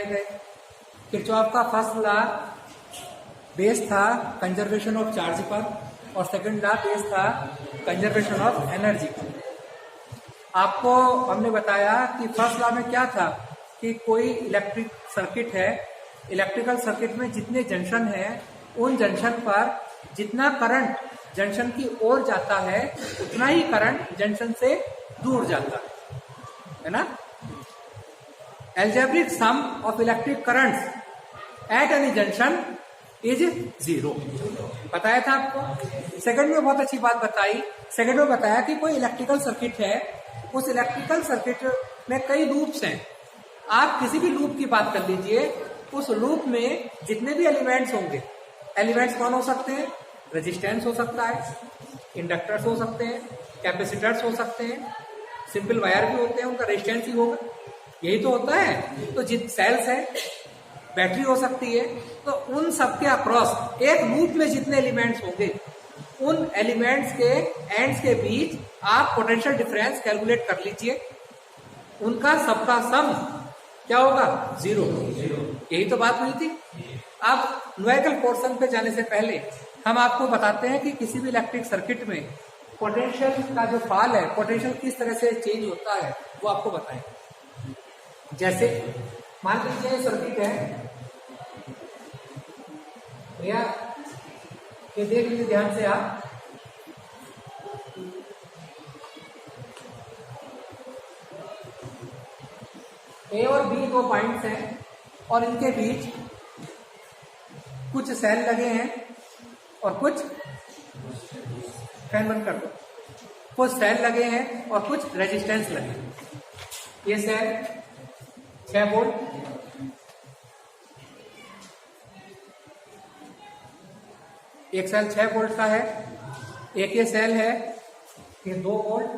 Kirchhoff का first law base था conservation of charge पर और सेकंड लॉ बेस था कंजर्वेशन ऑफ एनर्जी पर। आपको हमने बताया कि फर्स्ट लॉ में क्या था कि कोई इलेक्ट्रिक सर्किट है, इलेक्ट्रिकल सर्किट में जितने जंक्शन हैं उन जंक्शन पर जितना करंट जंक्शन की ओर जाता है उतना ही करंट जंक्शन से दूर जाता है ना। Algebraic sum of electric currents at any junction is 0 बताया था आपको। सेकंड में बहुत अच्छी बात बताई, सेकंड में बताया कि कोई इलेक्ट्रिकल सर्किट है, उस इलेक्ट्रिकल सर्किट में कई लूप्स हैं। आप किसी भी लूप की बात कर लीजिए, उस लूप में जितने भी एलिमेंट्स होंगे, एलिमेंट्स कौन हो सकते हैं? रेजिस्टेंस हो सकता है, इंडक्टर्स हो सकते हैं, कैपेसिटर्स हो सकते हैं, सिंपल वायर भी होते हैं, उनका रेजिस्टेंस ही होगा, यही तो होता है। तो जित सेल्स है, बैटरी हो सकती है, तो उन सबके अक्रॉस एक लूप में जितने एलिमेंट्स होंगे उन एलिमेंट्स के एंड्स के बीच आप पोटेंशियल डिफरेंस कैलकुलेट कर लीजिए, उनका सबका सम क्या होगा? 0। यही तो बात हुई थी। अब न्यूमेरिकल पोर्शन पे जाने से पहले हम आपको बताते हैं कि किसी भी इलेक्ट्रिक सर्किट में पोटेंशियल का जो फॉल है, पोटेंशियल किस तरह से चेंज होता है वो आपको बताएं। जैसे मान लीजिए सर्किट है भैया, ये देख लीजिए ध्यान से आप, ए और बी दो पॉइंट्स हैं और इनके बीच कुछ सेल लगे हैं और कुछ फैन बंद कर दो, कुछ सेल लगे हैं और कुछ रेजिस्टेंस लगे हैं। ये सेल 6 वोल्ट, एक सेल 6 वोल्ट का है, एक ये सेल है ये 2 वोल्ट,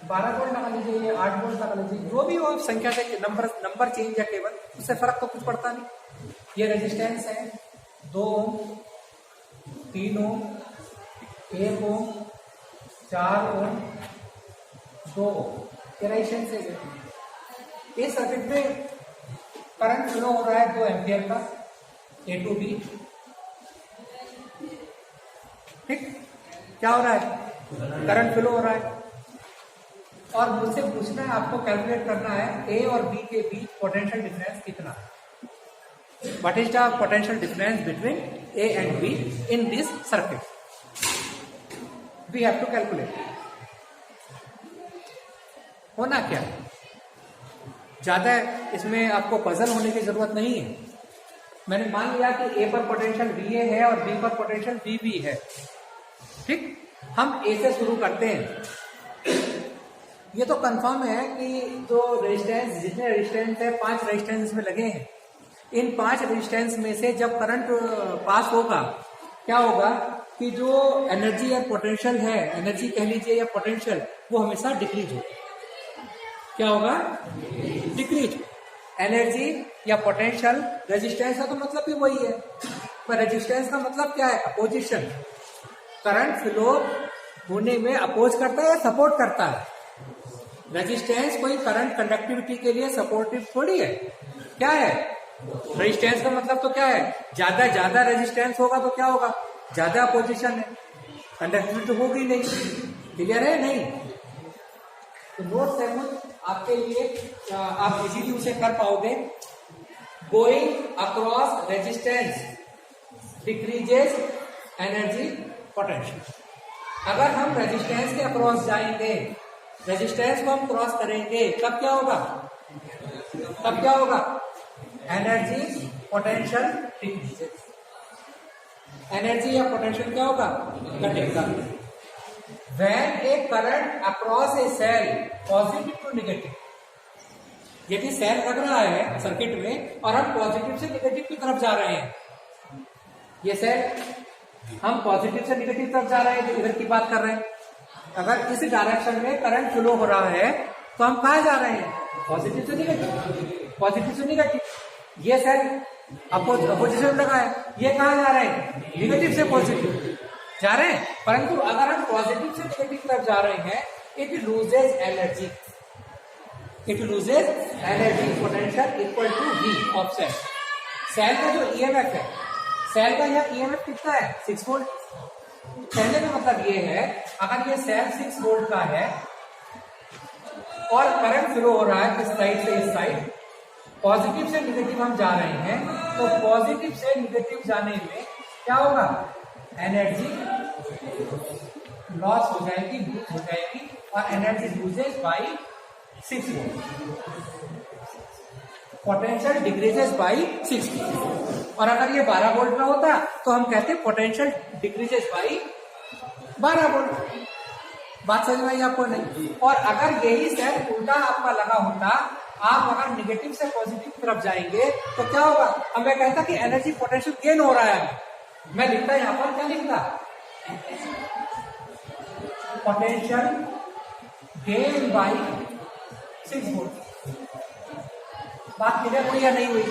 12 वोल्ट लगा लीजिए, ये 8 वोल्ट लगा लीजिए, जो भी हो संख्या से नंबर चेंज है केवल, उससे फर्क तो कुछ पड़ता नहीं। ये रेजिस्टेंस है 2 ओम, 3 ओम, 1 ओम, 4 ओम, 2 ओम, ये रेजिस्टेंस है। इस सर्किट में करंट फ्लो हो रहा है 2 एम्पियर का, ए टू बी। ठीक, क्या हो रहा है? करंट फ्लो हो रहा है और मुझसे पूछना है, आपको कैलकुलेट करना है ए और बी के बीच पोटेंशियल डिफरेंस कितना है। What is the potential difference between A and B in this circuit? We have to calculate. होना क्या है, ज्यादा इसमें आपको पजल होने की जरूरत नहीं है। मैंने मान लिया कि ए पर पोटेंशियल वीए है और बी पर पोटेंशियल वीबी है। ठीक, हम ए से शुरू करते हैं। ये तो कंफर्म है कि जो रेजिस्टेंस, जितने रेजिस्टेंस है 5 रेजिस्टेंस में लगे हैं, इन 5 रेजिस्टेंस में से जब करंट पास होगा, क्या होगा कि जो एनर्जी या पोटेंशियल है, एनर्जी कह लीजिए या पोटेंशियल, वो हमेशा डिक्रीज होगा। क्या होगा? डिक्रीज। एनर्जी या पोटेंशियल, रेजिस्टेंस का तो मतलब भी वही है, पर रेजिस्टेंस का मतलब क्या है? अपोजिशन। करंट फ्लो होने में अपोज करता है या सपोर्ट करता है? रेजिस्टेंस कोई करंट कंडक्टिविटी के लिए सपोर्टिव थोड़ी है। क्या है? रेजिस्टेंस का मतलब तो क्या है? ज्यादा रेजिस्टेंस होगा तो क्या होगा? ज्यादा अपोजिशन है, कंडक्टिविटी होगी नहीं। क्लियर है? नहीं तो नोट्स है कुछ आपके लिए, आप इजीली उसे कर पाओगे। Going across resistance decreases energy potential. अगर हम रेजिस्टेंस के अक्रॉस जाएंगे, रेजिस्टेंस को हम क्रॉस करेंगे, तब क्या होगा? तब क्या होगा? Energy potential decreases. एनर्जी या पोटेंशियल क्या होगा? घटेगा। When a current across a cell positive to negative, यदि सेल लग रहा है सर्किट में और हम पॉजिटिव से नेगेटिव की तरफ जा रहे हैं, ये सेल हम पॉजिटिव से नेगेटिव तरफ जा रहे हैं, तो इधर की बात कर रहे हैं। अगर इस डायरेक्शन में करंट फ्लो हो रहा है तो हम कहाँ जा रहे हैं? पॉजिटिव से नेगेटिव, पॉजिटिव से नेगेटिव। ये सेल अपोजिशन लगा है, ये कहाँ जा रहे हैं? नेगेटिव से पॉजिटिव जा रहे हैं। परंतु अगर हम पॉजिटिव से नेगेटिव तरफ जा रहे हैं, it loses energy. It loses energy potential equal to V of cell. Cell का जो ईएमएफ है, सेल का यह ईएमएफ कितना है 6 वोल्ट। कहने का मतलब ये है अगर ये सेल 6 वोल्ट का है और करंट फ्लो हो रहा है इस साइड से इस साइड, पॉजिटिव से निगेटिव हम जा रहे हैं, तो पॉजिटिव से निगेटिव जाने में क्या होगा, एनर्जी लॉस हो जाएगी, लूज हो जाएगी और energy loses by 6 volt, potential decreases by 6 volt. और अगर ये 12 वोल्ट का होता तो हम कहते हैं पोटेंशियल डिक्रीजेस बाई 12 वोल्ट। बात समझ में आई आपको नहीं? और अगर यही सेल उल्टा आपका लगा होता, आप अगर निगेटिव से पॉजिटिव की तरफ जाएंगे तो क्या होगा, अब मैं कहता कि एनर्जी पोटेंशियल गेन हो रहा है, मैं लिखता यहां पर क्या लिखता, पोटेंशियल गेन बाई 6 वोल्ट। बात क्लियर हुई या नहीं हुई?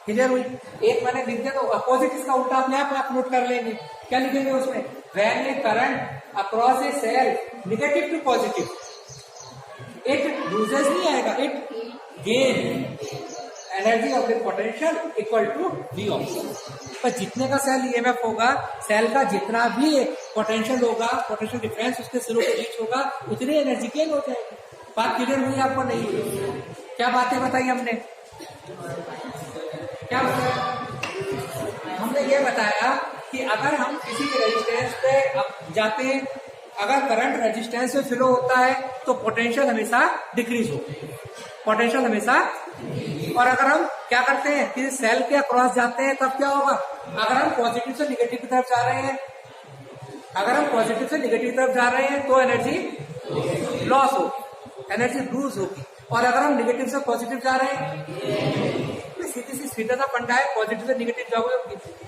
क्लियर हुई? एक मैंने लिख दिया तो अपोजिट इसका उल्टा अपने आप नोट कर लेंगे। क्या लिखेंगे उसमें, when a current across a cell negative to positive, it loses नहीं आएगा, it gain energy of the potential equal to V of cell. पर जितने का सेल ईएमएफ होगा, सेल का जितना भी पोटेंशियल होगा, पोटेंशियल डिफरेंस उसके सिरों पे रीच होगा, उतनी एनर्जी गेन हो जाएगी। बात क्लियर हुई आपको नहीं हुई? क्या बातें बताई हमने? क्या बताया हमने? ये बताया कि अगर हम किसी रेजिस्टेंस पे जाते हैं, अगर करंट रेजिस्टेंस में फ्लो होता है तो पोटेंशियल हमेशा डिक्रीज हो, पोटेंशियल हमेशा। और अगर हम क्या करते हैं, किसी सेल के अक्रॉस जाते हैं तब क्या होगा, अगर हम पॉजिटिव से निगेटिव की तरफ जा रहे हैं, अगर हम पॉजिटिव से निगेटिव की तरफ जा रहे हैं तो एनर्जी लॉस होगी, एनर्जी लूज होगी। और अगर हम निगेटिव से पॉजिटिव जा रहे हैं, सीधी सीधा सा फंडा है, पॉजिटिव से निगेटिव जाओगे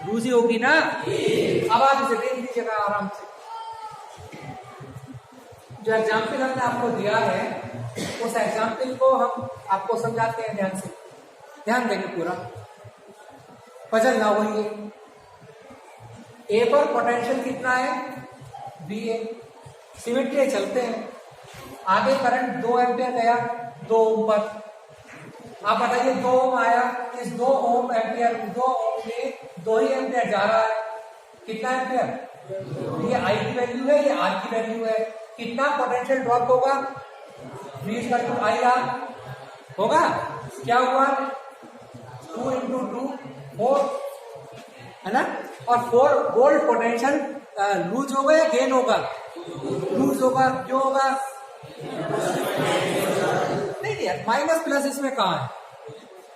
लूज ही होगी ना। अब आप इसे देख लीजिएगा आराम से। जो एग्जाम्पल हमने आपको दिया है उस एग्जाम्पल को हम आपको समझाते हैं, ध्यान से ध्यान देंगे पूरा, पजल ना वही है। ए पर पोटेंशियल कितना है, बी ए, सिमेट्री चलते हैं। आगे करंट 2 एम्पियर गया 2 ओम पर, आप बताइए 2 ओम आया, इस 2 ओम एम्पियर 2 ओम में 2 ही एम्पियर जा रहा है, कितना एम्पियर, ये आई की वैल्यू है, ये आर की वैल्यू है, कितना पोटेंशियल ड्रॉप होगा, V आई आर होगा। क्या हुआ, 2 into 2 4 है ना, और 4 वोल्ट पोटेंशियल लूज होगा या गेन होगा, लूज होगा। क्यों होगा, नहीं यार, माइनस प्लस इसमें कहाँ है,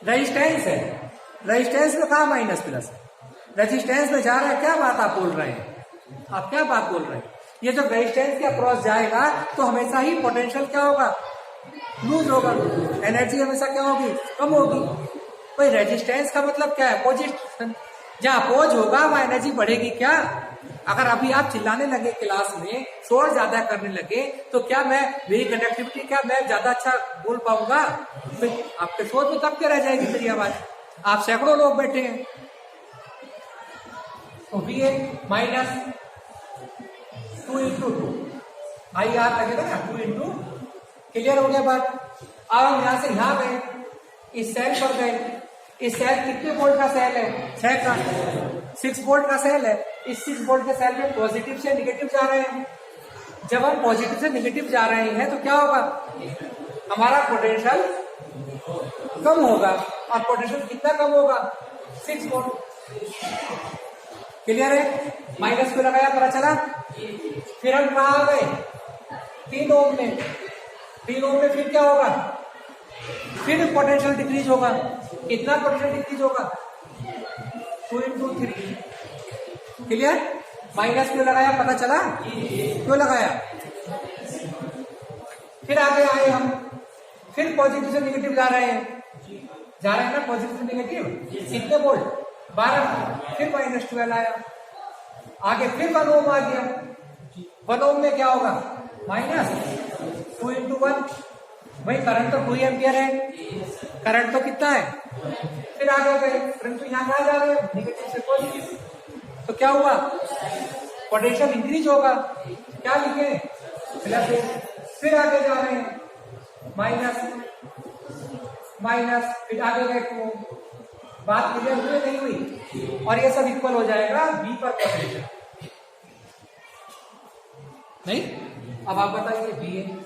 रेजिस्टेंस है, रेजिस्टेंस में कहाँ माइनस प्लस है, रेजिस्टेंस में जा रहा है। क्या बात आप बोल रहे हैं, आप क्या बात बोल रहे हैं, ये जब रेजिस्टेंस के अक्रॉस जाएगा तो हमेशा ही पोटेंशियल क्या होगा, लूज होगा, एनर्जी हमेशा क्या होगी, कम होगी। भाई रेजिस्टेंस का मतलब क्या है, अपोजिट, जहां अपोज होगा वहां एनर्जी बढ़ेगी। क्या, अगर अभी आप चिल्लाने लगे क्लास में, शोर ज्यादा करने लगे, तो क्या मैं, मेरी कंडक्टिविटी क्या मैं ज्यादा अच्छा बोल पाऊंगा, फिर आपके शोर में कब क्या रह जाएगी मेरी आवाज। आप सैकड़ों लोग बैठे हैं, तो V A minus 2 into 2 I R लगेगा ना, 2 into, क्लियर हो गया बात। अब हम यहां से यहां गए, इस सेल पर गए, इस सेल कितने वोल्ट का सेल है, 6 का, 6 वोल्ट का सेल है। इस 6 वोल्ट के सेल में पॉजिटिव से निगेटिव जा रहे हैं। जब हम पॉजिटिव से निगेटिव जा रहे हैं तो क्या होगा, हमारा पोटेंशियल कम होगा, और पोटेंशियल कितना कम होगा, 6 वोल्ट। क्लियर है, माइनस को लगाया, पता चला। फिर हम कहा आ गए, 3 ओम में, 3 ओम में फिर क्या होगा, फिर पोटेंशियल डिक्रीज होगा। कितना पोटेंशियल डिक्रीज होगा, 2 into 3। क्लियर, माइनस क्यों लगाया, पता चला क्यों लगाया। फिर आगे आए हम, फिर पॉजिटिव से निगेटिव जा रहे हैं, ना पॉजिटिव से निगेटिव, कितने वोल्ट, 12। फिर -12 आया, आगे फिर 1 ओम आ गया। 1 ओम में क्या होगा, -2 into 1। भाई करंट तो 2 एम्पियर है, करंट तो कितना है। फिर आगे गए, परंतु यहाँ कहा जा रहे हैं निगेटिव से पॉजिटिव, तो क्या हुआ, पोटेंशियल इंक्रीज होगा। क्या लिखे, प्लस। फिर आगे जा रहे हैं, माइनस माइनस, फिर आगे गए 2 ओम। बात क्लियर हुई नहीं हुई? और ये सब इक्वल हो जाएगा बी पर पोटेंशियल। नहीं? अब आप बताइए बी है।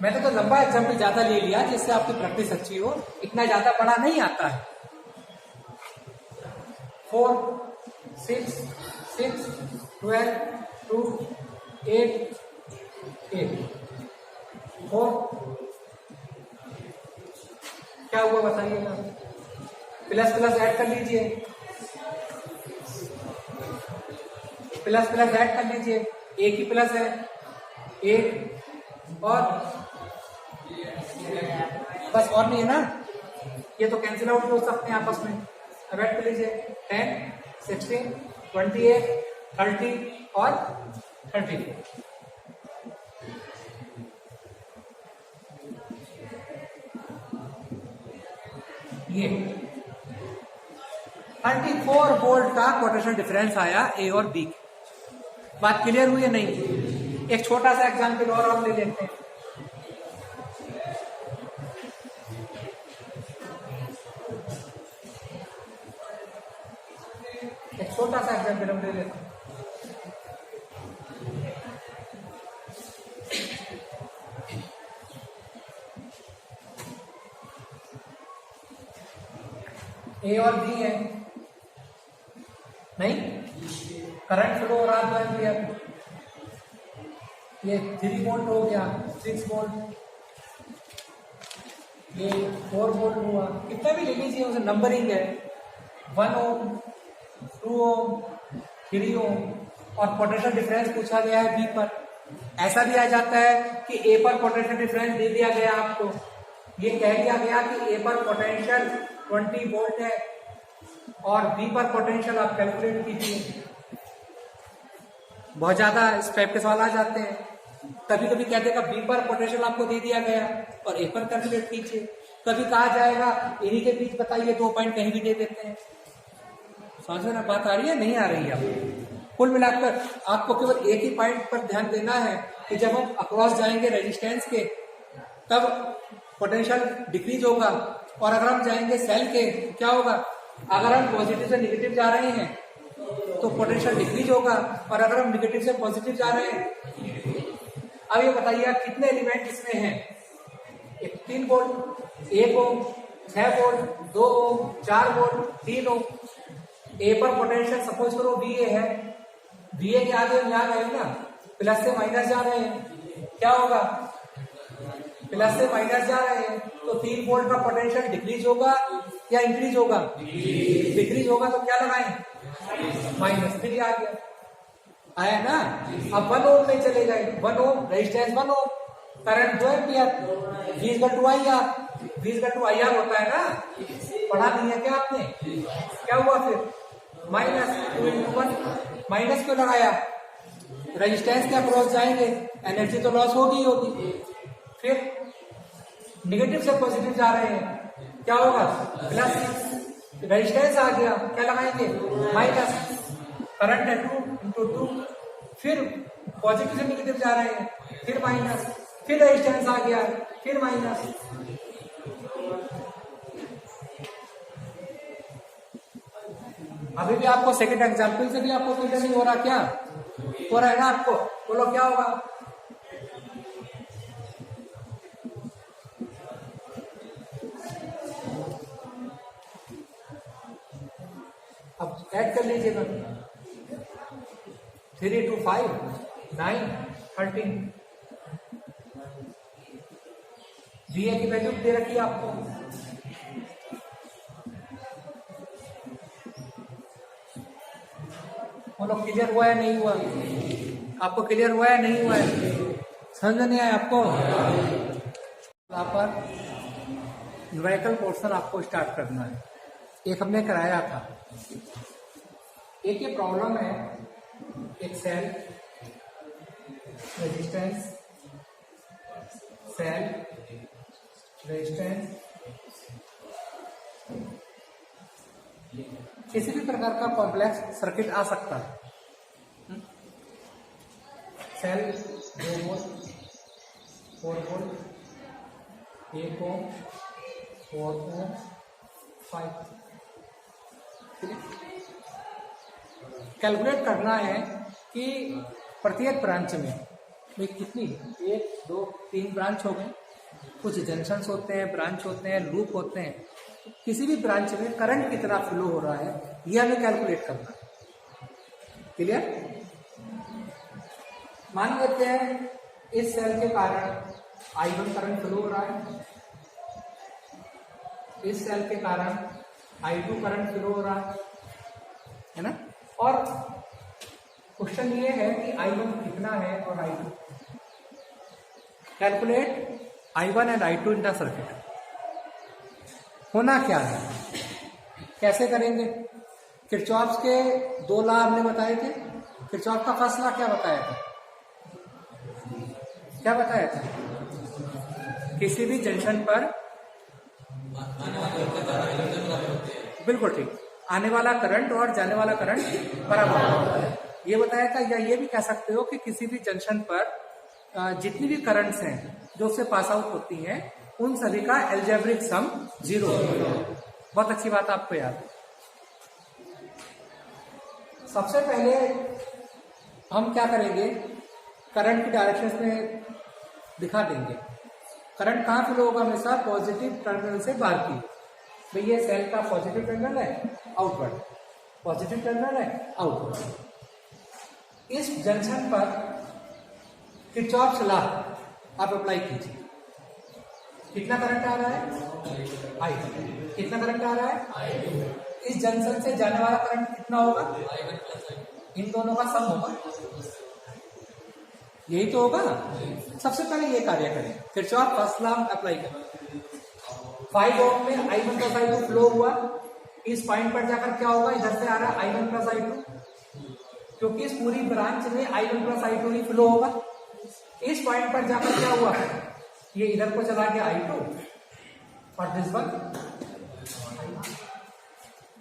मैंने तो लंबा एग्जाम्पल ज्यादा ले लिया जिससे आपकी प्रैक्टिस अच्छी हो, इतना ज्यादा बड़ा नहीं आता है। 4 6 6 12 2 8 8 4 क्या हुआ बताइएगा? प्लस प्लस ऐड कर लीजिए, प्लस प्लस ऐड कर लीजिए, एक ही प्लस है, एक और बस, और नहीं है ना? ये तो कैंसिल आउट हो सकते हैं आपस में। अब ऐड कर लीजिए 10 16 28 30 और 34। ये 34 वोल्ट का पोटेंशियल डिफरेंस आया ए और बी। बात क्लियर हुई है नहीं? एक छोटा सा एग्जांपल और हम ले लेते हैं। एक छोटा सा एग्जांपल हम ले लेते हैं। ए और बी है, नहीं? करंट फ्लो हो रहा है 2 एम्पियर, ये 3 वोल्ट हो गया, 6 वोल्ट, ये 4 वोल्ट हुआ। कितना भी ले लीजिए, उसे नंबरिंग है, 1 ओम 2 ओम 3 ओम। और पोटेंशियल डिफरेंस पूछा गया है बी पर। ऐसा भी आ जाता है कि ए पर पोटेंशियल डिफरेंस दे दिया गया आपको, ये कह दिया गया कि ए पर पोटेंशियल 20 वोल्ट है और बी पर पोटेंशियल आप कैलकुलेट कीजिए। बहुत ज्यादा इस टाइप के सवाल आ जाते हैं। कभी कभी कह देगा बी पर पोटेंशियल आपको दे दिया गया और ए पर कैलकुलेट कीजिए। कभी कहा जाएगा इन्हीं के बीच बताइए, 2 पॉइंट कहीं भी दे देते हैं। समझ में ना बात आ रही है नहीं आ रही है? आपको कुल मिलाकर आपको केवल एक ही पॉइंट पर ध्यान देना है कि जब हम अक्रॉस जाएंगे रेजिस्टेंस के तब पोटेंशियल डिक्रीज होगा, और अगर हम जाएंगे सेल के क्या होगा? अगर हम पॉजिटिव से नेगेटिव जा रहे हैं तो पोटेंशियल डिक्रीज होगा, और अगर हम नेगेटिव से पॉजिटिव जा रहे हैं। अब ये बताइए आप कितने एलिमेंट इसमें हैं? 3 वोल्ट, 1 ओम, 6 वोल्ट, 2 ओम, 4 वोल्ट, 3 ओम। ए पर पोटेंशियल सपोज करो वीए है, वीए के आगे हम यहाँ गए ना, प्लस से माइनस जा रहे हैं, क्या होगा? प्लस से माइनस जा रहे हैं तो 3 वोल्ट का पोटेंशियल डिक्रीज होगा या इंक्रीज होगा? डिक्रीज होगा। तो क्या लगाएं? माइनस। फिर आ गया, आया ना? अब 1 ओम में चले गए, 1 ohm resistance 1 ohm, current 2 ampere, V equal to IR, V equal to IR होता है ना? पढ़ा नहीं है क्या आपने? क्या हुआ फिर? Minus 2 into 1। माइनस क्यों लगाया? रेजिस्टेंस के अक्रॉस जाएंगे, एनर्जी तो लॉस होगी होगी। फिर निगेटिव से पॉजिटिव जा रहे हैं, क्या होगा? प्लस। रेजिस्टेंस आ गया, क्या लगाएंगे? माइनस। करंट है 2 into 2। फिर पॉजिटिव से निगेटिव जा रहे हैं, फिर माइनस। फिर रेजिस्टेंस आ गया, फिर माइनस। अभी भी आपको सेकंड एग्जाम्पल से भी आपको क्लियर नहीं हो रहा क्या? हो रहा है ना आपको? बोलो क्या होगा? अब ऐड कर लीजिएगा, 3 2 5 9 13। VA की वैल्यू दे रखी है आपको। बोलो क्लियर हुआ है नहीं हुआ? आपको क्लियर हुआ है नहीं हुआ है? समझ नहीं आया आपको? यहाँ पर न्यूमेरिकल पोर्शन आपको स्टार्ट करना है। एक हमने कराया था, एक ये प्रॉब्लम है, एक सेल रेजिस्टेंस, सेल रेजिस्टेंस, किसी भी प्रकार का कॉम्प्लेक्स सर्किट आ सकता है। सेल 2 वोल्ट 4 वोल्ट 1 ओम, 4 ओम, 5। कैलकुलेट करना है कि प्रत्येक ब्रांच में कितनी, 1 2 3 ब्रांच हो गए, कुछ जंक्शंस होते हैं, ब्रांच होते हैं, लूप होते हैं। किसी भी ब्रांच में करंट कितना फ्लो हो रहा है यह हमें कैलकुलेट करना है। क्लियर? मान लेते हैं इस सेल के कारण I1 करंट फ्लो हो रहा है, इस सेल के कारण I2 करंट फ्लो हो रहा है ना। और क्वेश्चन ये है कि I1 कितना है और I2। Calculate I1 and I2 in the circuit. होना क्या है, कैसे करेंगे? किरचॉफ के 2 लॉ हमने बताए थे। किरचॉफ का फर्स्ट लॉ क्या बताया था? क्या बताया था? किसी भी जंक्शन पर, बिल्कुल ठीक, आने वाला करंट और जाने वाला करंट बराबर होता है, ये बताया था। या ये भी कह सकते हो कि किसी भी जंक्शन पर जितनी भी करंट्स हैं जो उससे पास आउट होती हैं उन सभी का एल्जेब्रिक सम 0 होगा। बहुत अच्छी बात आपको याद है। सबसे पहले हम क्या करेंगे, करंट की डायरेक्शन में दिखा देंगे। करंट कहाँ फ्लो होगा? हमेशा पॉजिटिव टर्मिनल से बाहर की। भाई ये सेल का पॉजिटिव टर्मिनल है, आउटवर्ड, पॉजिटिव टर्मिनल है, आउटवर्ड। इस जंक्शन पर किरचॉफ्स लॉ आप अप्लाई कीजिए। कितना करंट आ रहा है? I। कितना करंट आ रहा है? इस जंक्शन से जाने वाला करंट कितना होगा? इन दोनों का सम होगा, यही तो होगा। सबसे पहले ये कार्य करें, किरचॉफ फर्स्ट लॉ अप्लाई करें। 5 ओम में I1 प्लस I2 फ्लो हुआ, इस पॉइंट पर जाकर क्या होगा? इधर से आ रहा है I1 प्लस I2, क्योंकि इस पूरी ब्रांच में I1 प्लस I2 ही फ्लो होगा। इस पॉइंट पर जाकर क्या हुआ? ये इधर को चला गया I2 और दिस वन।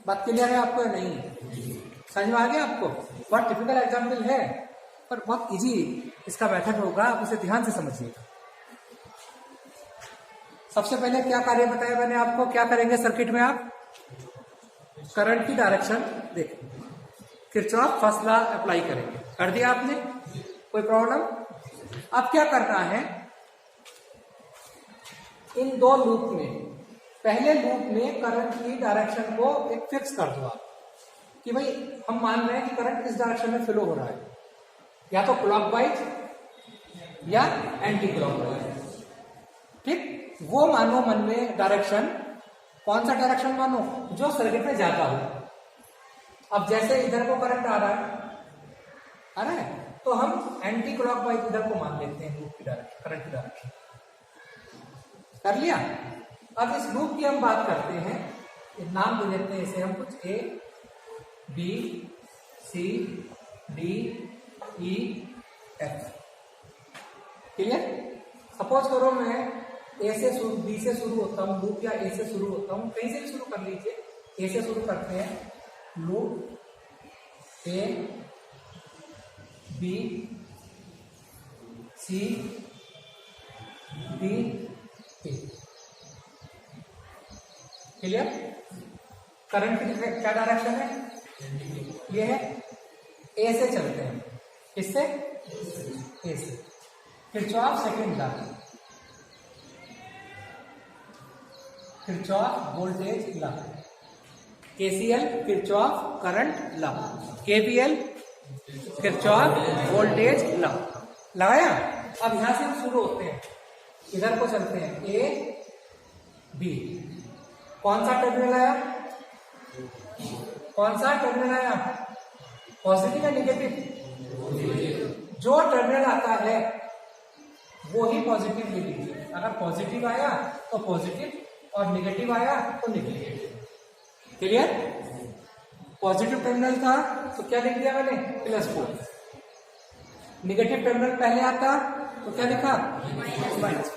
बात क्लियर है आपको या नहीं? समझ में आ गया आपको? बहुत टिपिकल एग्जाम्पल है पर बहुत इजी इसका मेथड होगा, आप उसे ध्यान से समझिएगा। सबसे पहले क्या कार्य बताया मैंने आपको, क्या करेंगे सर्किट में आप? करंट की डायरेक्शन देखें, किरचॉफ फर्स्ट लॉ अप्लाई करेंगे। कर दिया आपने? कोई प्रॉब्लम? अब क्या करना है, इन 2 लूप में, पहले लूप में करंट की डायरेक्शन को एक फिक्स कर दो आप कि भाई हम मान रहे हैं कि करंट इस डायरेक्शन में फ्लो हो रहा है, या तो क्लॉकवाइज या एंटी क्लॉकवाइज। ठीक, वो मानो मन में डायरेक्शन। कौन सा डायरेक्शन मानो? जो सर्किट में जाता हो। अब जैसे इधर को करंट आ रहा है तो हम एंटी क्लॉकवाइज इधर को मान लेते हैं लूप की डायरेक्शन, करंट की डायरेक्शन। कर लिया? अब इस लूप की हम बात करते हैं, नाम दे देते हैं इसे हम कुछ A B C D E F। Clear? Suppose करो मैं A से शुरू, B से शुरू होता हूँ लूप, या A से शुरू होता हूँ, कहीं से भी शुरू कर लीजिए। A से शुरू करते हैं loop A B C D E। Clear? Current की क्या डायरेक्शन है? ये है, ए से चलते हैं। किससे? ए से। Kirchhoff second law, Kirchhoff voltage law, KCL Kirchhoff current law, KVL Kirchhoff voltage law. लगाया? अब यहां से हम शुरू होते हैं, इधर को चलते हैं A B। कौन सा टर्मिनल आया? कौन सा टर्मिनल आया? पॉजिटिव या नेगेटिव? जो टर्मिनल आता है वो ही पॉजिटिव ले लीजिए। अगर पॉजिटिव आया तो पॉजिटिव और नेगेटिव आया तो नेगेटिव। क्लियर? पॉजिटिव टर्मिनल था तो क्या लिख दिया मैंने? +4। नेगेटिव टर्मिनल पहले आता तो क्या लिखा? माइनस।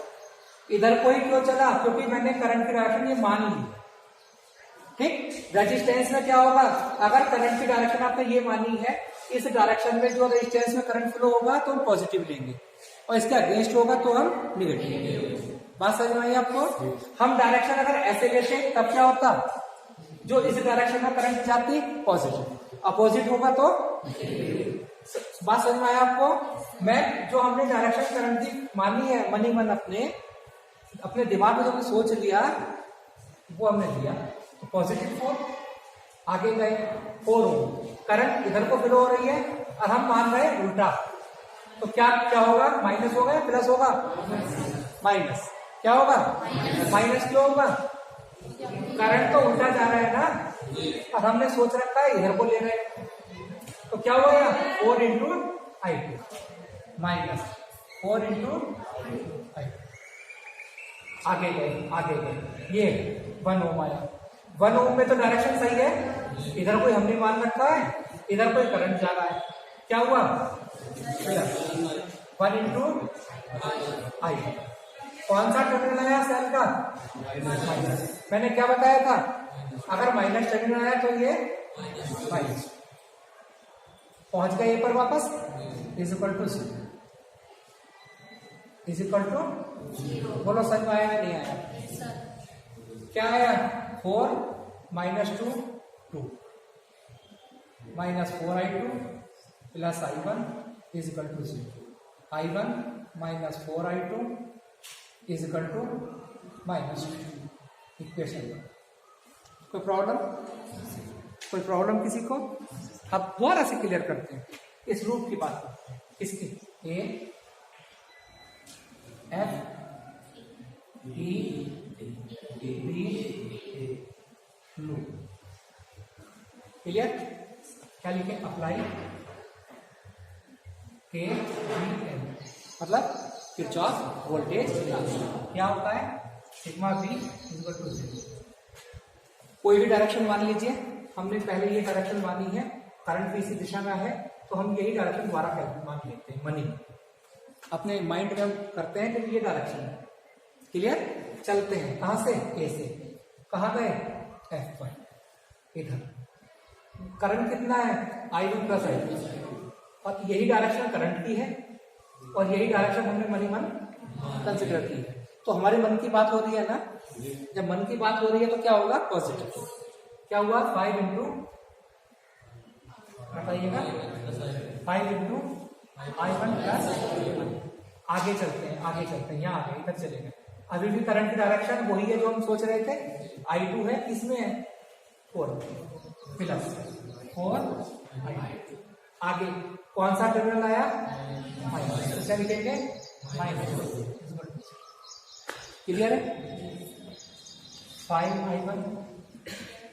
इधर कोई क्यों चला? क्योंकि मैंने करंट की डायरेक्शन ये मान ली। ठीक, रेजिस्टेंस में क्या होगा? अगर करंट की डायरेक्शन आपने ये मानी है, इस डायरेक्शन में जो रेजिस्टेंस में करंट फ्लो होगा तो हम पॉजिटिव लेंगे, और इसके अगेंस्ट होगा तो हम निगेटिव लेंगे। बात समझ में आई आपको? हम डायरेक्शन अगर ऐसे लेते तब क्या होता, जो इस डायरेक्शन में करंट जाती पॉजिटिव, अपोजिट होगा तो बात समझ में आया आपको? मैं जो हमने डायरेक्शन करंट की मानी है मनी मन अपने दिमाग में जो हमने सोच लिया वो हमने दिया, तो पॉजिटिव 4 आगे गए 4 ओम करंट इधर को फ्लो हो रही है और हम मान रहे हैं उल्टा, तो क्या क्या होगा, माइनस होगा या प्लस होगा? माइनस। क्या होगा? माइनस क्यों होगा? करंट तो उल्टा जा रहा है ना और हमने सोच रखा है इधर को ले रहे हैं, तो क्या हुआ यहाँ 4 into I2 minus 4 into I2। आगे गए ये 1 ओम आया, 1 ओम में तो डायरेक्शन सही है, इधर कोई हमने मान रखा है, इधर कोई करंट जा रहा है, क्या हुआ 1 इंटू I। कौन सा टर्मिनल आया सेल का? माइनस। मैंने क्या बताया था, अगर माइनस टर्मिनल आया तो ये माइनस पहुंच गए पर वापस is equal to 0 is equal to, बोलो समझ में आया नहीं आया? क्या आया 4 minus 2 2 minus 4I2 plus I1 is equal to 0, I1 minus 4I2 is equal to minus 2। Equation कोई प्रॉब्लम किसी को? अब दोबारा से क्लियर करते हैं, इस रूप की बात करते हैं, इसकी A F E B loop, clear? क्या लिखे? अप्लाई के एन, मतलब किरचॉफ वोल्टेज क्या होता है, सिग्मा बी इक्वल टू 0। कोई भी डायरेक्शन मान लीजिए, हमने पहले ये डायरेक्शन मानी है, करंट भी इसी दिशा में है, तो हम यही डायरेक्शन दोबारा मान लेते हैं मनी, अपने माइंड में हम करते हैं कि ये डायरेक्शन है, क्लियर? चलते हैं कहां से? ए से। कहां गए? F पर, इधर करंट कितना है I1 प्लस I2, और यही डायरेक्शन करंट की है और यही डायरेक्शन हमने मनी मन कंसिडर की है, तो हमारे मन की बात हो रही है ना, जब मन की बात हो रही है तो क्या होगा? पॉजिटिव। क्या हुआ? 5 इंटू, बताइएगा, 5 इंटू I1 प्लस। आगे चलते हैं यहाँ आगे इधर चलेगा, अभी भी करंट की डायरेक्शन वही है जो हम सोच रहे थे, I2 है, किसमें है 4 प्लस 4I2। आगे कौन सा टर्मिनल आया? माइनस, तो क्या लिखेंगे? माइनस। क्लियर है? 5I1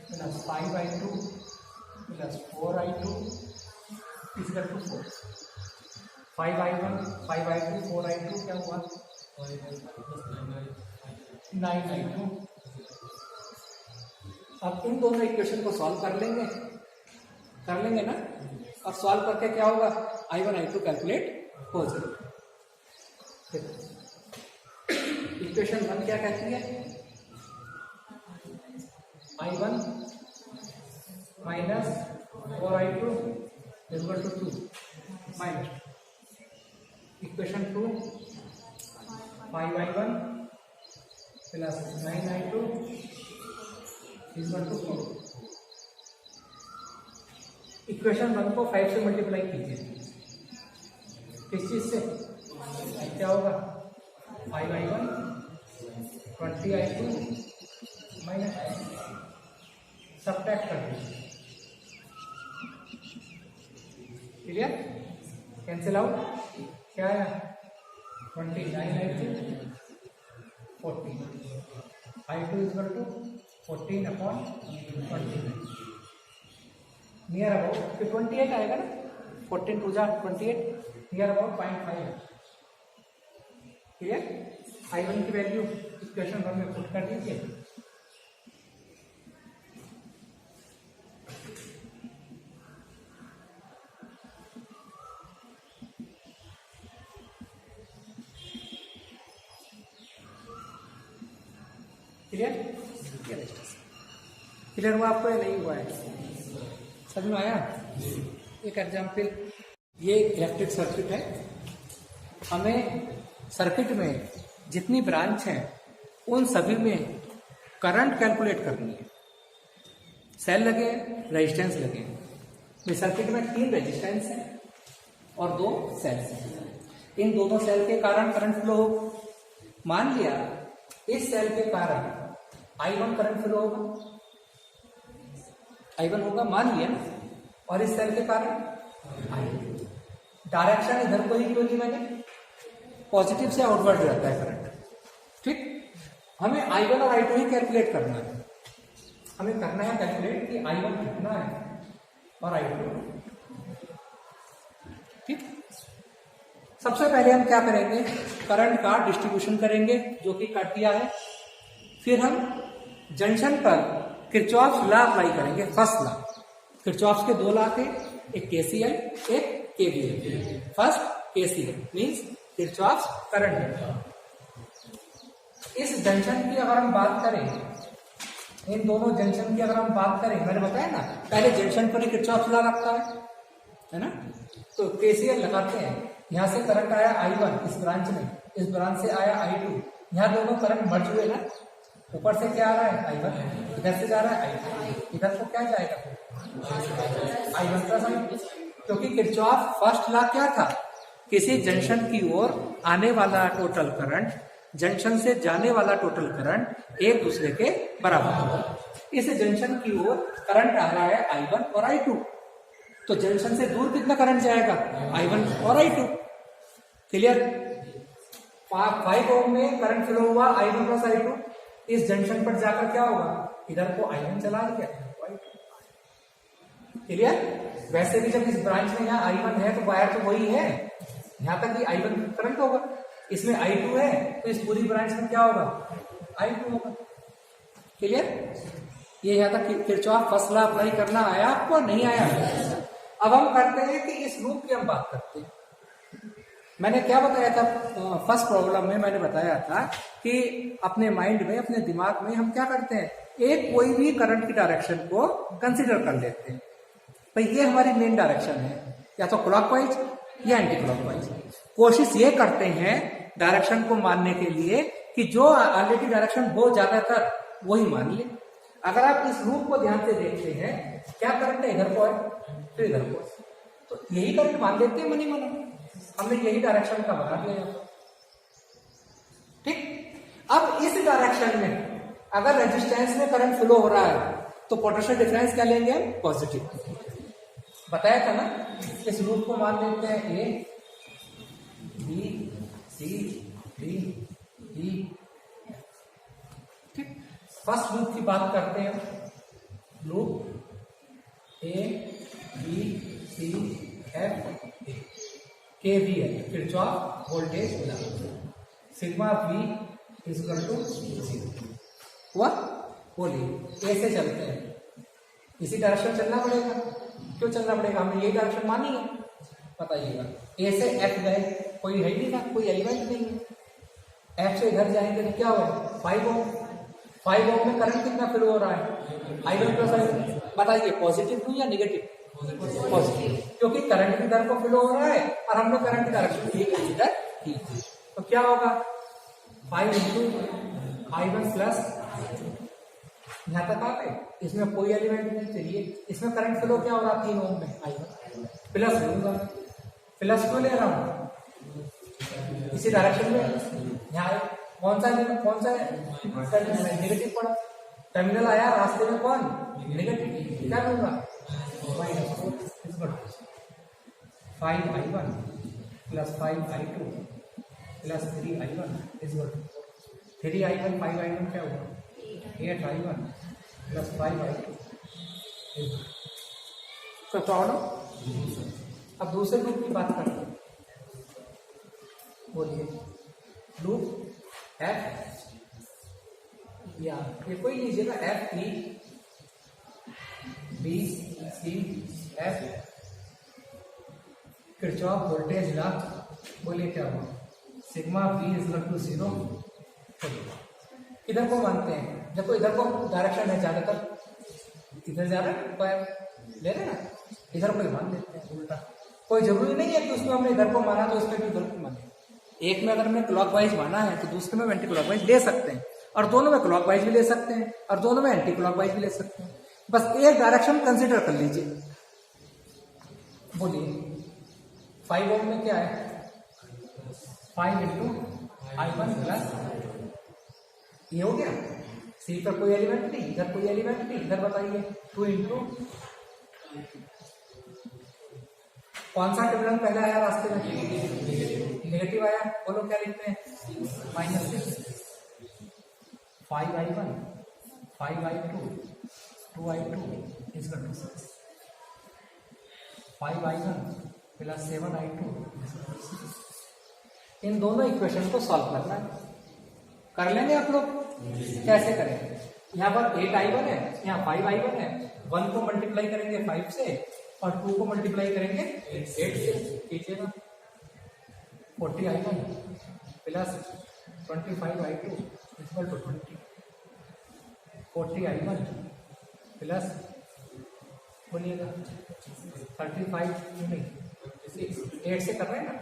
plus 5I2 plus 4I2 equal to 4। 5I1 5I2 4I2 क्या हुआ? 9I2। अब इन दोनों इक्वेशन को सॉल्व कर लेंगे ना, और सॉल्व करके क्या होगा? I1 I2 कैलकुलेट हो जाएगा। इक्वेशन 1 क्या कहती है? I1 minus 4I2 equal to 2 minus. Equation 2 5I1 plus 9I2 equal to 4। Equation 1 को 5 से मल्टीप्लाई कीजिए, किस चीज से? क्या होगा? 5I1 20I2 माइनस, सब्ट्रैक्ट कर दीजिए, क्लियर? कैंसिल आउट, क्या आया? 29I2 14, I2 equal to 14/20, near about 28 आएगा ना, 14 टू जा 28, नियर अबाउट 0.5। क्लियर? I1 की वैल्यू इक्वेशन 1 में पुट कर दीजिए, क्लियर हुआ आपको या नहीं हुआ है? समझ में आया? एक एग्जाम्पल, ये इलेक्ट्रिक सर्किट है, हमें सर्किट में जितनी ब्रांच है उन सभी में करंट कैलकुलेट करनी है। सेल लगे, रेजिस्टेंस लगे। इस सर्किट में 3 रेजिस्टेंस है और 2 सेल्स हैं। इन दोनों सेल के कारण करंट फ्लो हो। मान लिया इस सेल के कारण I1 करंट फ्लो होगा, I1 होगा मान लिया, और इस सेल के कारण I2। डायरेक्शन इधर को ही क्यों ली मैंने, पॉजिटिव से आउटवर्ड रहता है करंट। ठीक, हमें I1 और I2 ही कैलकुलेट करना है। हमें करना है कैलकुलेट कि I1 कितना है और I2। ठीक, सबसे पहले हम क्या करेंगे, करंट का डिस्ट्रीब्यूशन करेंगे जो कि कर दिया है। फिर हम जंक्शन पर किरचॉफ्स लॉ अप्लाई करेंगे। फर्स्ट लॉ, किरचॉफ्स के 2 लॉ थे, एक केसीएल एक KVL. First KCL means Kirchhoff's current law. इस जंक्शन की अगर हम बात करें, इन दोनों जंक्शन की अगर हम बात करें, मैंने बताया ना पहले जंक्शन पर ही किरचॉफ्स लॉ लगता है ना। तो केसीएल लगाते हैं, यहां से करंट आया I1 इस ब्रांच में, इस ब्रांच से आया I2, यहां दोनों करंट मर्ज हुए ना। ऊपर से क्या आ रहा है I1, इधर से जा रहा है I2, इधर को क्या जाएगा I1 प्लस I2। क्योंकि किरचॉफ फर्स्ट लॉ क्या था, किसी जंक्शन की ओर आने वाला टोटल करंट, जंक्शन से जाने वाला टोटल करंट एक दूसरे के बराबर होगा। इस जंक्शन की ओर करंट आ रहा है I1 और I2, तो जंक्शन से दूर कितना करंट जाएगा I1 और I2। क्लियर। 5 ओम में करंट फ्लो हुआ I1 प्लस I2, इस जंक्शन पर जाकर क्या होगा, इधर को I1 चला गया, क्लियर। वैसे भी जब इस ब्रांच में यहाँ I1 है तो वायर तो वही है, यहां तक भी I1 करंट होगा, इसमें I2 है तो इस पूरी ब्रांच में क्या होगा I2 होगा। क्लियर। ये यहाँ तक किरचॉफ फर्स्ट लॉ अप्लाई करना आया आपको, नहीं आया। अब हम करते हैं कि इस लूप की हम बात करते हैं। मैंने क्या बताया था फर्स्ट प्रॉब्लम में, मैंने बताया था कि अपने माइंड में, अपने दिमाग में हम क्या करते हैं, एक कोई भी करंट की डायरेक्शन को कंसीडर कर लेते हैं। भाई ये हमारी मेन डायरेक्शन है, या तो क्लॉकवाइज या एंटी क्लॉकवाइज। कोशिश ये करते हैं डायरेक्शन को मानने के लिए कि जो ऑलरेडी डायरेक्शन हो ज्यादातर वही मान ले। अगर आप इस लूप को ध्यान से देखते हैं, क्या करंट है इधर को है फिर इधर को, तो यही करंट मान लेते हैं, मनी मानो हमने यही डायरेक्शन का बना दिया। ठीक, अब इस डायरेक्शन में अगर रेजिस्टेंस में करंट फ्लो हो रहा है तो पोटेंशियल डिफरेंस क्या लेंगे हम, पॉजिटिव। बताया था ना, इस लूप को मान लेते हैं ए बी सी डी ई। ठीक, फर्स्ट लूप की बात करते हैं, loop A B C F A. K V है Kirchhoff voltage law, sigma V is equal to 0 हुआ। बोलिए, ए से चलते हैं, इसी डायरेक्शन चलना पड़ेगा। क्यों चलना पड़ेगा, हमने यही डायरेक्शन मानी है, बताइएगा। ए से एफ गए, कोई है ही नहीं ना, कोई एलिमेंट नहीं है। एफ से इधर जाएंगे तो क्या होगा 5 ओम। 5 ओम में करंट कितना फ्लो हो रहा है I1 प्लस I2। बताइए पॉजिटिव टू या निगेटिव, पॉजिटिव, क्योंकि करंट की दर को फ्लो हो रहा है और हमने करंट की डायरेक्शन की कंसीडर की। तो क्या होगा 5 इंटू I1 प्लस, यहां तक आ गए, इसमें कोई एलिमेंट नहीं चाहिए। इसमें करंट फ्लो क्या हो रहा है 3 ओम में I1 प्लस लूंगा, प्लस क्यों ले रहा हूं, इसी डायरेक्शन में। यहाँ कौन सा नेगेटिव पड़ा, टर्मिनल आया रास्ते में, कौन नेगेटिव, क्या लूंगा -5I1 plus 5I2 plus 3I1 is 3I1 5I1 क्या हुआ 8I1 प्लस 5I2। तो प्रॉब्लम। अब दूसरे लूप की बात करते हैं, बोलिए लूप एफ, या ये कोई लीजिए ना, F E B C F, Kirchhoff voltage law. बोलिए क्या हुआ, sigma V is equal to 0। इधर को मानते हैं, देखो इधर को डायरेक्शन है ज्यादातर, इधर जा रहा है, ले रहे ना, इधर को मान लेते हैं उल्टा। कोई जरूरी नहीं है कि उसमें हमने इधर को माना तो उसमें भी उधर को माने। एक में अगर हमने क्लॉकवाइज माना है तो दूसरे में एंटी क्लॉकवाइज ले सकते हैं। और दोनों में क्लॉकवाइज भी ले सकते हैं और दोनों में एंटी क्लॉकवाइज भी ले सकते हैं। बस एक डायरेक्शन कंसिडर कर लीजिए। बोलिए 5 ओम में क्या है, 5 इंटू I1 प्लस, ये हो गया। सी पर कोई एलिमेंट नहीं, इधर कोई एलिमेंट नहीं, इधर बताइए 2 इंटू, कौन सा टर्मिनल पहला आया रास्ते में, नेगेटिव आया, बोलो क्या लिखते हैं, -6, 5I1 5I2 2I2 is equal to 6, 5I1 plus 7I2 is equal to 6। इन दोनों इक्वेशन को सॉल्व करना है, कर लेंगे आप लोग। कैसे करेंगे, यहाँ पर 8I1 है, यहाँ 5I1 है, 1 को मल्टीप्लाई करेंगे 5 से और 2 को मल्टीप्लाई करेंगे 8 से, कीजिएगा 40I1 plus 25I2 equal to 20, 40I1 plus, बोलिएगा 35 नहीं 8 से कर रहे हैं ना,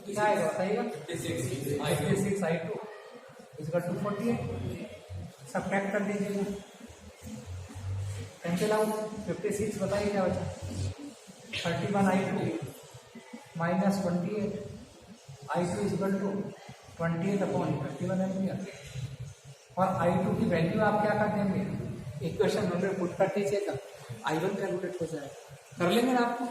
क्या आएगा बताइएगा, 56I2 इक्वल टू 48, सब्ट्रैक्ट कर दीजिएगा, कैंसिल आउट, 56 बताइए क्या बचा, 31I2 minus 28, I2 equal to 28/31 ampere. और I2 की वैल्यू आप क्या कर देंगे, इक्वेशन 100 पुट कर दीजिएगा, I1 कैलकुलेट हो जाएगा। कर लेंगे ना आपको।